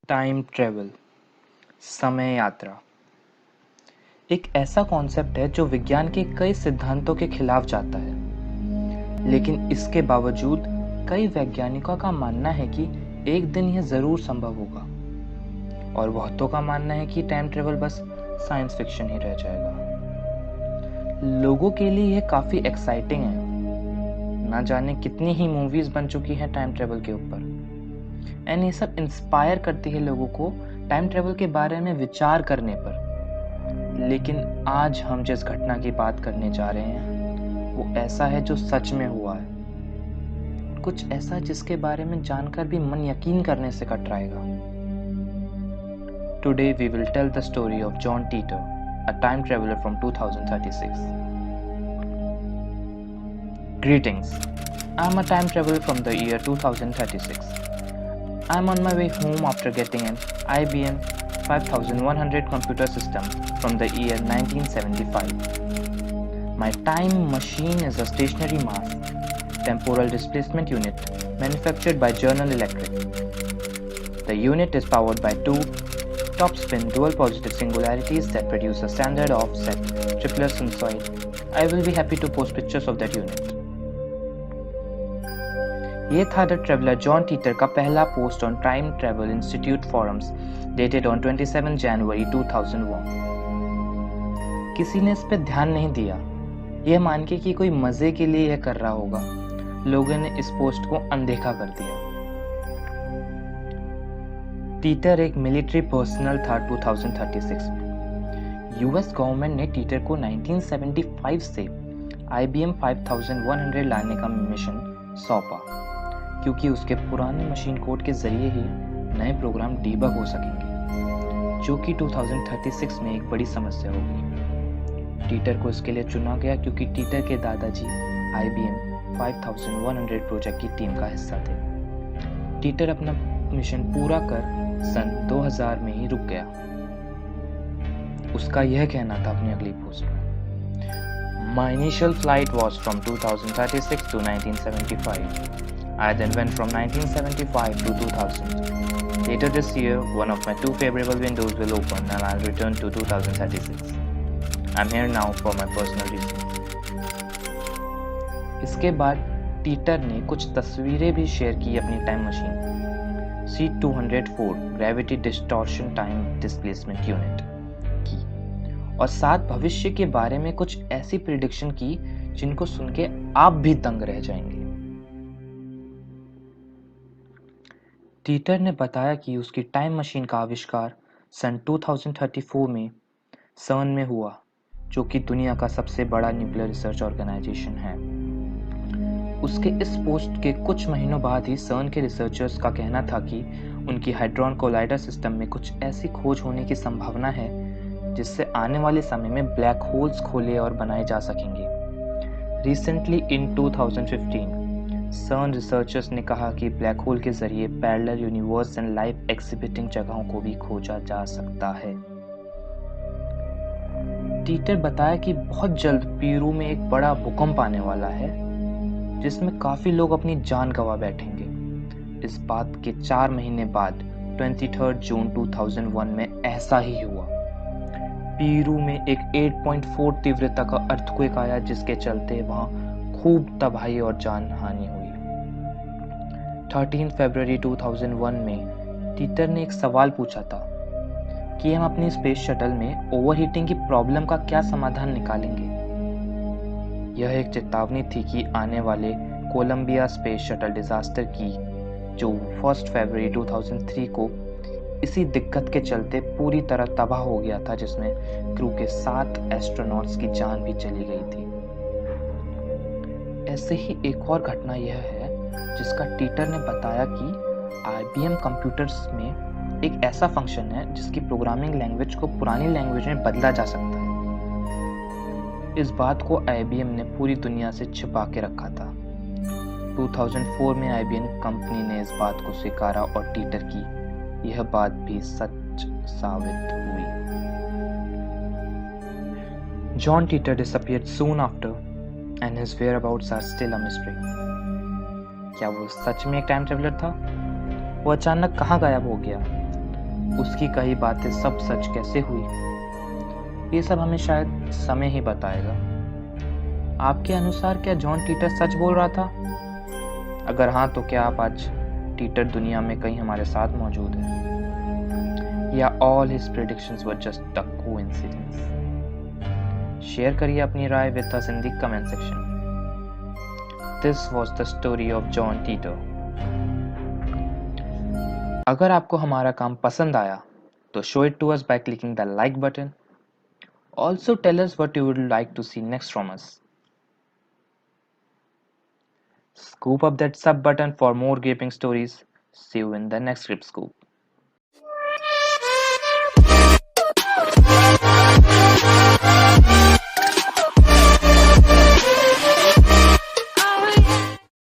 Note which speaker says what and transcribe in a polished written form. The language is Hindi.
Speaker 1: टाइम ट्रेवल, समय यात्रा, एक ऐसा कॉन्सेप्ट है जो विज्ञान के कई सिद्धांतों के खिलाफ जाता है। लेकिन इसके बावजूद कई वैज्ञानिकों का मानना है कि एक दिन यह ज़रूर संभव होगा, और बहुतों का मानना है कि टाइम ट्रेवल बस साइंस फिक्शन ही रह जाएगा। लोगों के लिए यह काफ़ी एक्साइटिंग है। ना जाने कितनी ही मूवीज़ बन चुकी हैं टाइम ट्रेवल के ऊपर, एंड ये सब इंस्पायर करती है लोगों को टाइम ट्रेवल के बारे में विचार करने पर। लेकिन आज हम जिस घटना की बात करने जा रहे हैं वो ऐसा है जो सच में हुआ है, कुछ ऐसा जिसके बारे में जानकर भी मन यकीन करने से कतराएगा। Today we will tell the story of John Titor, a time traveler from 2036. Greetings. I am a time traveler from the year 2036. I am on my way home after getting an IBM 5100 computer system from the year 1975. My time machine is a stationary mass temporal displacement unit manufactured by General Electric. The unit is powered by two top-spin dual positive singularities that produce a standard offset tripler sinusoid. I will be happy to post pictures of that unit. ये था द ट्रेवलर जॉन टीटर का पहला post on time travel institute forums dated on 27 जनवरी 2001। किसी ने इस पे ध्यान नहीं दिया, यह मान के कि कोई मजे के लिए यह कर रहा होगा। लोगों ने इस पोस्ट को अनदेखा कर दिया। टीटर एक मिलिट्री पर्सनल था 2036 में। यूएस गवर्नमेंट ने टीटर को 1975 से IBM 5100 लाने का मिशन सौंपा, क्योंकि उसके पुराने मशीन कोड के जरिए ही नए प्रोग्राम डीबग हो सकेंगे, जो कि 2036 में एक बड़ी समस्या होगी। टीटर को इसके लिए चुना गया क्योंकि टीटर के दादाजी IBM 5100 प्रोजेक्ट की टीम का हिस्सा थे। टीटर अपना मिशन पूरा कर सन 2000 में ही रुक गया। उसका यह कहना था अपनी अगली पोस्ट में, My initial flight was from 2036 to 1975. I then went from 1975 to 2000. Later this year, one of my two favorable windows will open and I'll return to 2036. I'm here now for my personal reasons. इसके बाद टीटर ने कुछ तस्वीरें भी शेयर की अपनी time machine C204 gravity distortion time displacement unit की, और साथ भविष्य के बारे में कुछ ऐसी प्रिडिक्शन की जिनको सुन के आप भी दंग रह जाएंगे। टीटर ने बताया कि उसकी टाइम मशीन का आविष्कार सन 2034 में सर्न में हुआ, जो कि दुनिया का सबसे बड़ा न्यूक्लियर रिसर्च ऑर्गेनाइजेशन है। उसके इस पोस्ट के कुछ महीनों बाद ही सर्न के रिसर्चर्स का कहना था कि उनकी हाइड्रॉन कोलाइडर सिस्टम में कुछ ऐसी खोज होने की संभावना है जिससे आने वाले समय में ब्लैक होल्स खोले और बनाए जा सकेंगे। रिसेंटली इन 2015 सर्न रिसर्चर्स ने कहा कि ब्लैक होल के जरिए पैरेलल यूनिवर्स एंड लाइफ एक्सिबिटिंग जगहों को भी खोजा जा सकता है। टीटर बताया कि बहुत जल्द पेरू में एक बड़ा भूकंप आने वाला है जिसमें काफी लोग अपनी जान गंवा बैठेंगे। इस बात के 4 महीने बाद 23 जून 2001 में ऐसा ही हुआ। पेरू में एक 8.4 तीव्रता का अर्थक्वेक आया, जिसके चलते वहां खूब तबाही और जान हानि हुई। 13 फरवरी 2001 में टीटर ने एक सवाल पूछा था कि हम अपनी स्पेस शटल में ओवरहीटिंग की प्रॉब्लम का क्या समाधान निकालेंगे। यह एक चेतावनी थी कि आने वाले कोलंबिया स्पेस शटल डिजास्टर की, जो 1 फरवरी 2003 को इसी दिक्कत के चलते पूरी तरह तबाह हो गया था, जिसमें क्रू के 7 एस्ट्रोनॉट्स की जान भी चली गई थी। ऐसे ही एक और घटना यह है जिसका टीटर ने बताया कि IBM कंप्यूटर्स में एक ऐसा फंक्शन है जिसकी प्रोग्रामिंग लैंग्वेज को पुरानी लैंग्वेज में बदला जा सकता है। इस बात को IBM ने पूरी दुनिया से छिपा के रखा था। 2004 में IBM कंपनी ने इस बात को स्वीकारा और टीटर की यह बात भी सच साबित हुई। John Titor disappeared soon after and his whereabouts are still a mystery. क्या वो सच में एक टाइम ट्रेवलर था? वो अचानक कहाँ गायब हो गया? उसकी कही बातें सब सच कैसे हुई, ये सब हमें शायद समय ही बताएगा। आपके अनुसार क्या जॉन टीटर सच बोल रहा था? अगर हाँ, तो क्या आप आज टीटर दुनिया में कहीं हमारे साथ मौजूद है, या all his predictions were just a coincidence? Share करिए अपनी राय with us in the comment section. This was the story of John Titor. अगर आपको हमारा काम पसंद आया तो show it to us by clicking the like button. Also tell us what you would like to see next from us. Scoop up that sub button for more gaping stories. See you in the next Script Scoop.